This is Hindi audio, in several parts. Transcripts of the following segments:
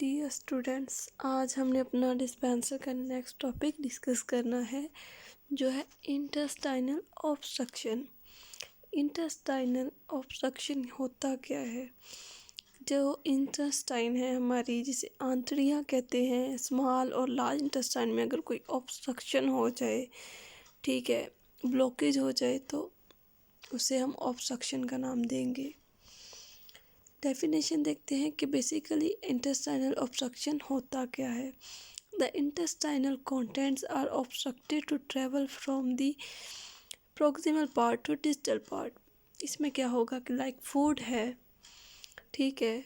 डियर स्टूडेंट्स, आज हमने अपना डिस्पेंसर का नेक्स्ट टॉपिक डिस्कस करना है जो है इंटेस्टाइनल ऑब्स्ट्रक्शन। इंटेस्टाइनल ऑब्स्ट्रक्शन होता क्या है? जो इंटेस्टाइन है हमारी, जिसे आंतड़ियाँ कहते हैं, स्मॉल और लार्ज इंटेस्टाइन में अगर कोई ऑब्स्ट्रक्शन हो जाए, ठीक है, ब्लॉकेज हो जाए, तो उसे हम ऑब्स्ट्रक्शन का नाम देंगे। डेफिनेशन देखते हैं कि बेसिकली इंटेस्टाइनल ऑब्स्ट्रक्शन होता क्या है। The intestinal contents are obstructed to travel from the proximal part to distal part. इसमें क्या होगा कि लाइक फूड है, ठीक है,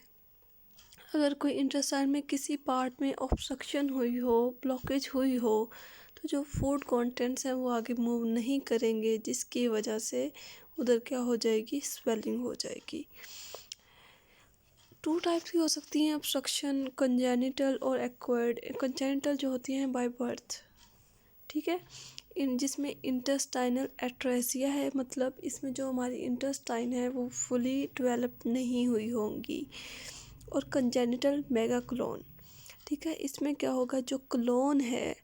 अगर कोई इंटेस्टाइन में किसी पार्ट में ऑब्स्ट्रक्शन हुई हो, ब्लॉकेज हुई हो, तो जो फूड कंटेंट्स हैं वो आगे मूव नहीं करेंगे, जिसकी वजह से उधर क्या हो जाएगी, स्वेलिंग हो जाएगी। टू टाइप्स की हो सकती हैं ऑब्स्ट्रक्शन, कंजेनिटल और एक्वायर्ड। कंजेनिटल जो होती हैं बाय बर्थ, ठीक है, जिसमें इंटेस्टाइनल एट्रेसिया है, मतलब इसमें जो हमारी इंटेस्टाइन है वो फुली डेवलप नहीं हुई होंगी। और कंजेनिटल मेगाक्लोन, ठीक है, इसमें क्या होगा, जो क्लोन है,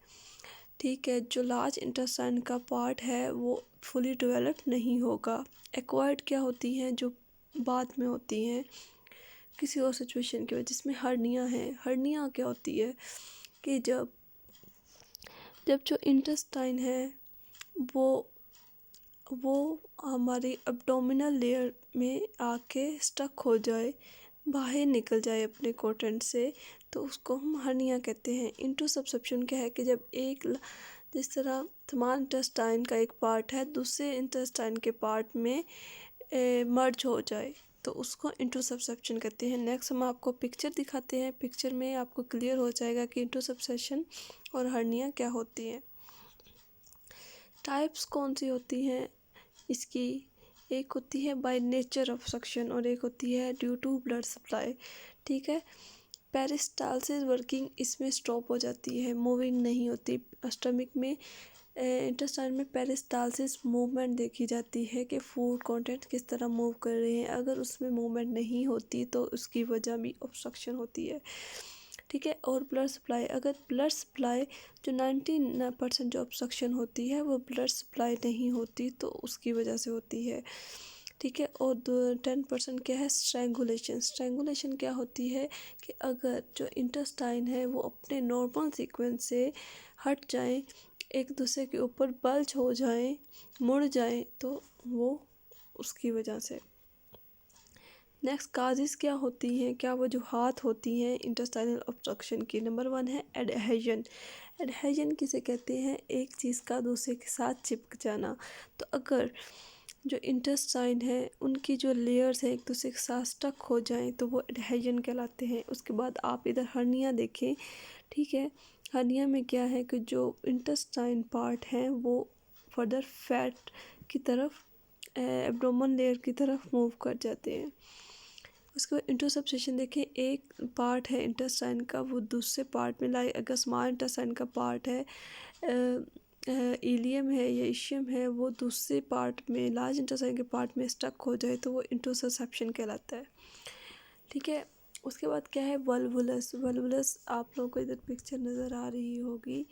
ठीक है, जो लार्ज इंटेस्टाइन का पार्ट है वो फुली डेवलप नहीं होगा। एक्वायर्ड क्या होती हैं, जो बाद में होती हैं किसी और सिचुएशन की वजह, जिसमें हर्निया है। हर्निया क्या होती है कि जब जो इंटेस्टाइन है वो हमारी एब्डोमिनल लेयर में आके स्टक हो जाए, बाहर निकल जाए अपने कोटेंट से, तो उसको हम हर्निया कहते हैं। इंटरसब्सेप्शन क्या है कि जब जिस तरह स्मॉल इंटेस्टाइन का एक पार्ट है दूसरे इंटेस्टाइन के पार्ट में मर्ज हो जाए, तो उसको इंटरसब्सेप्शन कहते हैं। नेक्स्ट हम आपको पिक्चर दिखाते हैं, पिक्चर में आपको क्लियर हो जाएगा कि इंटरसब्सेप्शन और हर्निया क्या होती हैं। टाइप्स कौन सी होती हैं इसकी? एक होती है बाय नेचर ऑब्स्ट्रक्शन और एक होती है ड्यू टू ब्लड सप्लाई, ठीक है। पेरिस्टालसिस वर्किंग इसमें स्टॉप हो जाती है, मूविंग नहीं होती। स्टमक में इंटेस्टाइन में पेरिस्टालसिस मूवमेंट देखी जाती है कि फूड कंटेंट किस तरह मूव कर रहे हैं। अगर उसमें मूवमेंट नहीं होती तो उसकी वजह भी ऑब्स्ट्रक्शन होती है, ठीक है। और ब्लड सप्लाई, अगर ब्लड सप्लाई जो 90% जो ऑब्स्ट्रक्शन होती है वो ब्लड सप्लाई नहीं होती तो उसकी वजह से होती है, ठीक है। और 10% क्या है, स्ट्रैंगुलेशन। स्ट्रैंगुलेशन क्या होती है कि अगर जो इंटेस्टाइन है वो अपने नॉर्मल सीक्वेंस से हट जाएं, एक दूसरे के ऊपर बल्ज हो जाएं, मुड़ जाएं, तो वो उसकी वजह से। नेक्स्ट काजेस क्या होती हैं, क्या वजूहात होती हैं इंटेस्टाइनल ऑब्स्ट्रक्शन की? नंबर 1 है एडहेजन। एडहेजन किसे कहते हैं, एक चीज़ का दूसरे के साथ चिपक जाना। तो अगर जो इंटेस्टाइन है उनकी जो लेयर्स हैं एक दूसरे के साथ स्टक हो जाएं तो वो एडहेजन कहलाते हैं। उसके बाद आप इधर हर्निया देखें, ठीक है, हर्निया में क्या है कि जो इंटेस्टाइन पार्ट हैं वो फर्दर फैट की तरफ, एब्डोमेन लेयर की तरफ मूव कर जाते हैं। उसके बाद इंटरसब्सेशन देखें, एक पार्ट है इंटेस्टाइन का वो दूसरे पार्ट में, लाइक अगर स्मॉल इंटेस्टाइन का पार्ट है, इलियम है या इशियम है, वो दूसरे पार्ट में लार्ज इंटेस्टाइन के पार्ट में स्टक हो जाए तो वो इंटरसब्सेशन कहलाता है, ठीक है। उसके बाद क्या है, वल्वुलस। वल्वुलस आप लोगों को इधर पिक्चर नज़र आ रही होगी,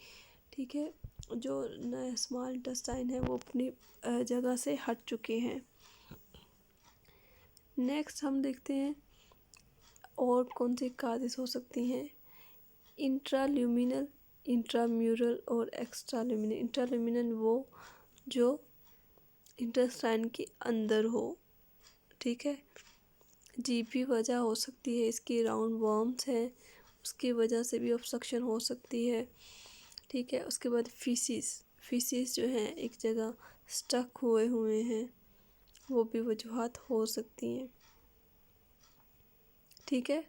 ठीक है, जो स्मॉल इंटेस्टाइन है वो अपनी जगह से हट चुके हैं। नेक्स्ट हम देखते हैं और कौन सी काजेस हो सकती हैं। इंट्राल्यूमिनल, इंट्राम्यूरल और एक्स्ट्राल्यूमिनल। इंट्राल्यूमिनल वो जो इंटेस्टाइन के अंदर हो, ठीक है, जीपी वजह हो सकती है इसकी, राउंड वर्म्स हैं उसकी वजह से भी ऑब्स्ट्रक्शन हो सकती है, ठीक है। उसके बाद फीसिस जो हैं एक जगह स्टक हुए हैं, वो भी वजूहात हो सकती हैं, ठीक है।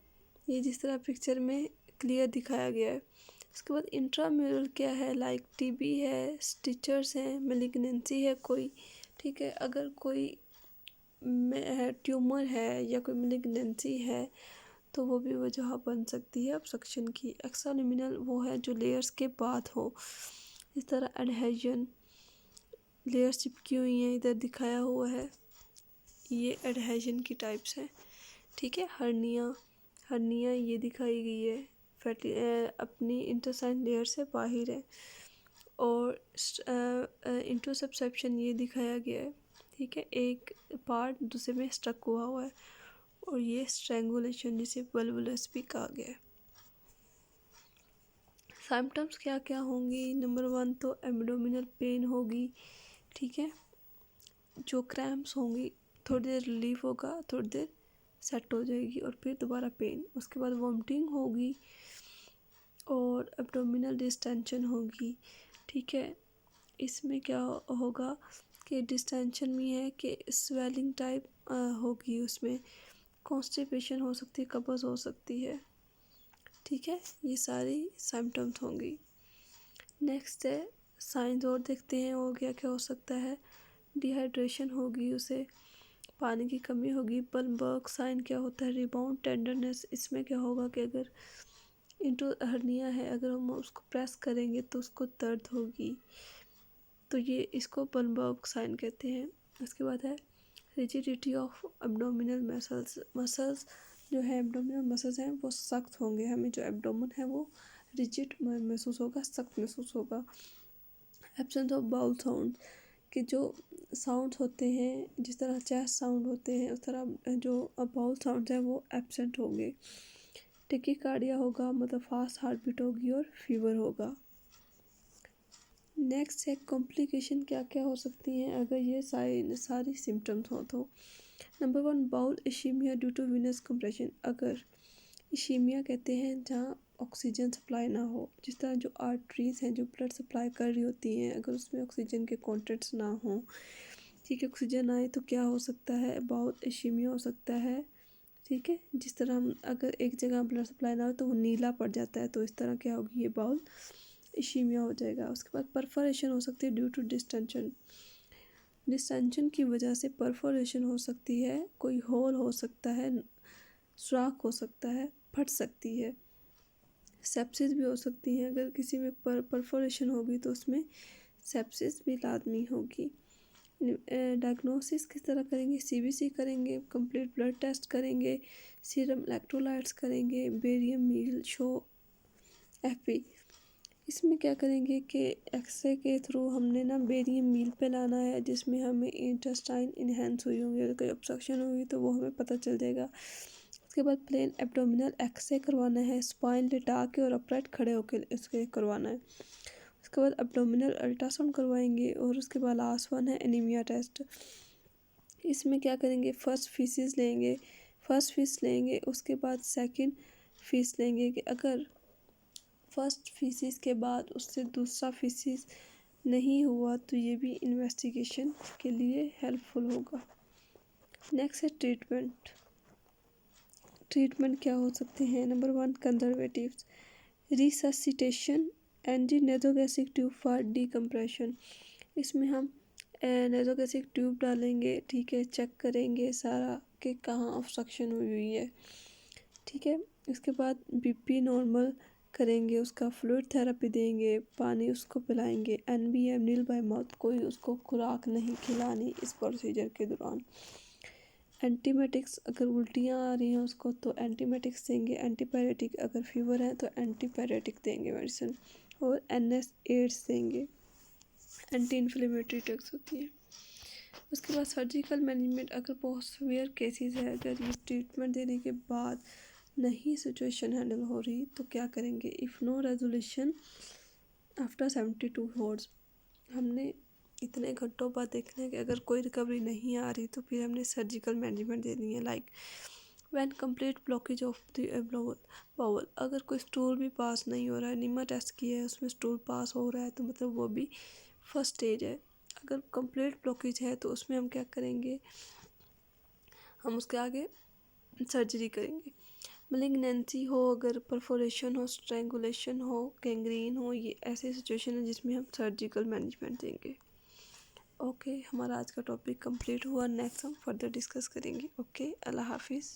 ये जिस तरह पिक्चर में क्लियर दिखाया गया है। उसके बाद इंट्राम्यूरल क्या है, लाइक टीबी है, स्टिचर्स हैं, मेलिग्नेंसी है कोई, ठीक है, अगर कोई ट्यूमर है या कोई मेलिग्नेंसी है तो वो भी वजह बन सकती है ऑब्स्ट्रक्शन की। एक्स्ट्राल्यूमिनल वो है जो लेयर्स के बाद हो, इस तरह एडहेजन, लेयर्स चिपकी हुई हैं, इधर दिखाया हुआ है, ये एडहेजन की टाइप्स हैं, ठीक है। हर्निया ये दिखाई गई है, अपनी इंटरसाइन लेयर से बाहर है। और इंटरसेप्शन ये दिखाया गया है, ठीक है, एक पार्ट दूसरे में स्टक हुआ है, और ये स्ट्रैंगुलेशन जिसे वल्वुलस भी कहा गया है। सिम्टम्स क्या क्या होंगी? नंबर 1 तो एब्डोमिनल पेन होगी, ठीक है, जो क्रैम्प्स होंगी, थोड़ी देर रिलीफ होगा, थोड़ी देर सेट हो जाएगी और फिर दोबारा पेन। उसके बाद वॉमिटिंग होगी और एब्डोमिनल डिस्टेंशन होगी, ठीक है। इसमें क्या होगा कि डिस्टेंशन में है कि स्वेलिंग टाइप होगी, उसमें कॉन्स्टिपेशन हो सकती है, कब्ज हो सकती है, ठीक है। ये सारी सिम्टम्स होंगी। नेक्स्ट है साइंस और देखते हैं और क्या क्या हो सकता है। डिहाइड्रेशन होगी, उसे पानी की कमी होगी। बर्नबर्ग साइन क्या होता है? Rebound tenderness. इसमें क्या होगा कि अगर इंटो हर्निया है, अगर हम उसको प्रेस करेंगे तो उसको दर्द होगी, तो ये इसको बर्नबर्ग साइन कहते हैं। उसके बाद है रिजिडिटी ऑफ एब्डोमिनल मसल्स जो है एब्डोमिनल मसल्स हैं वो सख्त होंगे, हमें जो एब्डोमेन है वो रिजिड महसूस होगा, सख्त महसूस होगा। एब्सेंस ऑफ बाउल साउंड, कि जो साउंड होते हैं, जिस तरह चेस्ट साउंड होते हैं उस तरह जो बाउल साउंड है वो एब्सेंट होंगे। टेकिकार्डिया होगा, मतलब फास्ट हार्ट बीट होगी, और फीवर होगा। नेक्स्ट है कॉम्प्लिकेशन क्या क्या हो सकती हैं अगर ये सारी सिम्टम्स हो तो। Number 1 bowel ischemia due to venous compression. अगर इशेमिया कहते हैं जहाँ ऑक्सीजन सप्लाई ना हो, जिस तरह जो आर्टरीज हैं जो ब्लड सप्लाई कर रही होती हैं, अगर उसमें ऑक्सीजन के कॉन्टेंट्स ना हो, ठीक है, ऑक्सीजन आए तो क्या हो सकता है? बाउल इशेमिया हो सकता है, ठीक है। जिस तरह हम अगर एक जगह ब्लड सप्लाई ना हो तो वो नीला पड़ जाता है, तो इस तरह क्या होगी? ये बाउल इशेमिया हो जाएगा। उसके बाद परफोरेशन हो सकती है ड्यू टू डिस्टेंशन की वजह से परफोरेशन हो सकती है, कोई होल हो सकता है, सुराख हो सकता है, फट सकती है। सेप्सिस भी हो सकती है, अगर किसी में परफोरेशन होगी तो उसमें सेप्सिस भी लाजमी होगी। डायग्नोसिस किस तरह करेंगे? सीबीसी करेंगे, कंप्लीट ब्लड टेस्ट करेंगे, सीरम इलेक्ट्रोलाइट्स करेंगे, बेरियम मील शो एफपी। इसमें क्या करेंगे कि एक्सरे के थ्रू हमने ना बेरियम मील पे लाना है, जिसमें हमें इंटेस्टाइन इनहेंस हुई होंगी, अगर कोई ऑब्स्ट्रक्शन होगी तो वो हमें पता चल जाएगा। उसके बाद प्लेन एब्डोमिनल एक्सरे करवाना है, स्पाइन लिटा के और अपराइट खड़े होकर इसके करवाना है। उसके बाद एब्डोमिनल अल्ट्रासाउंड करवाएंगे, और उसके बाद लास्ट वन है एनीमिया टेस्ट। इसमें क्या करेंगे? फर्स्ट फीसिस लेंगे, उसके बाद सेकंड फीस लेंगे, कि अगर फर्स्ट फीसिस के बाद उससे दूसरा फीसिस नहीं हुआ तो ये भी इन्वेस्टिगेशन के लिए हेल्पफुल होगा। नेक्स्ट है ट्रीटमेंट क्या हो सकते हैं? Number 1 conservatives, resuscitation, antinasogastric tube for decompression. इसमें हम नेज़ोगैस्ट्रिक ट्यूब डालेंगे, ठीक है, चेक करेंगे सारा कि कहाँ ऑब्स्ट्रक्शन हुई है, ठीक है। उसके बाद बीपी नॉर्मल करेंगे, उसका फ्लूइड थेरेपी देंगे, पानी उसको पिलाएंगे। NBM नील बाय माउथ, कोई उसको खुराक नहीं खिलानी इस प्रोसीजर के दौरान। एंटीबायोटिक्स, अगर उल्टियाँ आ रही हैं उसको तो एंटीबायोटिक्स देंगे। एंटीपायरेटिक, अगर फीवर है तो एंटीपायरेटिक देंगे मेडिसिन, और NSAIDs देंगे, एंटी इन्फ्लेमेटरी ड्रग्स होती है। उसके बाद सर्जिकल मैनेजमेंट, अगर बहुत सीवियर केसेस है, अगर ये ट्रीटमेंट देने के बाद नहीं सिचुएशन हैंडल हो रही तो क्या करेंगे? If no resolution after 72 hours, हमने इतने घंटों बाद देखना है कि अगर कोई रिकवरी नहीं आ रही तो फिर हमने सर्जिकल मैनेजमेंट देनी है। Like when complete blockage of the bowel, अगर कोई स्टूल भी पास नहीं हो रहा है, नीमा टेस्ट किया है उसमें स्टूल पास हो रहा है तो मतलब वो भी फर्स्ट स्टेज है। अगर कंप्लीट ब्लॉकेज है तो उसमें हम क्या करेंगे? हम उसके आगे सर्जरी करेंगे। मलिग्नेंसी हो, अगर परफोरेशन हो, स्ट्रैंगुलेशन हो, गैंग्रीन हो, ये ऐसी सिचुएशन है जिसमें हम सर्जिकल मैनेजमेंट देंगे। ओके, हमारा आज का टॉपिक कंप्लीट हुआ। नेक्स्ट हम फर्दर डिस्कस करेंगे। ओके, अल्लाह हाफिज़।